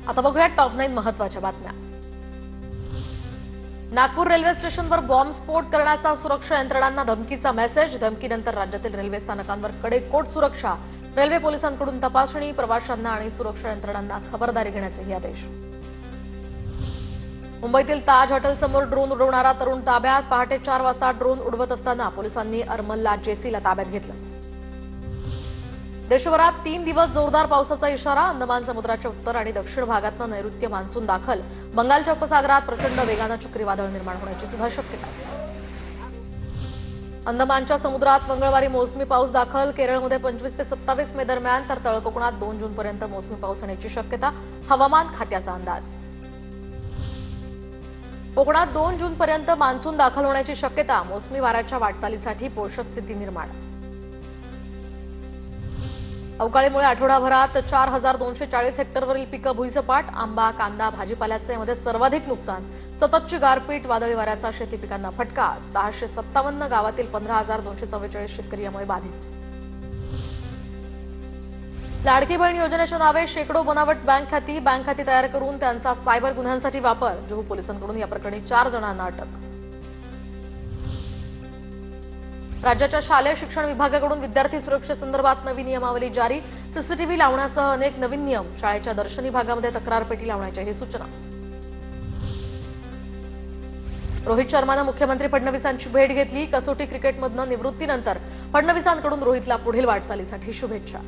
आता बघूया टॉप 9 महत्त्वाच्या बातम्या। नागपूर रेल्वे स्टेशनवर बॉम्ब स्फोट करण्याचा सुरक्षा यंत्रणांना धमकीचा मेसेज। धमकीनंतर राज्यातील रेल्वे स्थानकांवर कडेकोट सुरक्षा। रेल्वे पोलिसांकडून तपासणी, प्रवाशांना आणि सुरक्षा यंत्रणांना खबरदारी घेण्याचे आदेश। मुंबईतील ताज हॉटेलसमोर ड्रोन उडवणारा तरुण ताब्यात। पहाटे 4 वाजता ड्रोन उडवत असताना पोलिसांनी अर्मलला जेसीला ताब्यात घेतलं। देशभरात 3 दिवस जोरदार पावसाचा इशारा। अंदमान समुद्राच्या उत्तर आणि दक्षिण भागातून नैऋत्य मान्सून दाखल। बंगालच्या उपसागरात प्रचंड वेगानं चक्रीवादळ निर्माण होण्याची सुद्धा शक्यता आहे। अंदमानच्या समुद्रात मंगळवारी मोसमी पाऊस दाखल। केरळमध्ये 25 ते 27 मे दरम्यान तर तळकोकणात 2 जूनपर्यंत मोसमी पाऊस होण्याची शक्यता। हवामान खात्याचा अंदाज। कोकणात 2 जूनपर्यंत मान्सून दाखल होण्याची शक्यता। मोसमी वाऱ्याच्या वाटचालीसाठी पोषक स्थिती निर्माण। अवकाळीमुळे आठवडाभरात 4240 हेक्टरवरील पिकं भुईसपाट। आंबा, कांदा, भाजीपाल्याचे यामध्ये सर्वाधिक नुकसान। सततची गारपीट, वादळी वाऱ्याचा शेती पिकांना फटका। 657 गावातील 15244 शेतकरी यामुळे बाधित। लाडकी बहीण योजनेच्या नावे शेकडो बनावट बँक खाती तयार करून त्यांचा सायबर गुन्ह्यांसाठी वापर। जुहू पोलिसांकडून या प्रकरणी 4 जणांना अटक। राज्याच्या शालेय शिक्षण विभागाकडून विद्यार्थी सुरक्षेसंदर्भात नवी नियमावली जारी। सीसीटीव्ही लावण्यासह अनेक नवीन नियम। शाळेच्या दर्शनी भागामध्ये तक्रार पेटी लावण्याच्याही सूचना। रोहित शर्माने मुख्यमंत्री फडणवीसांची भेट घेतली। कसोटी क्रिकेटमधून निवृत्तीनंतर फडणवीसांकडून रोहितला पुढील वाटचालीसाठी शुभेच्छा।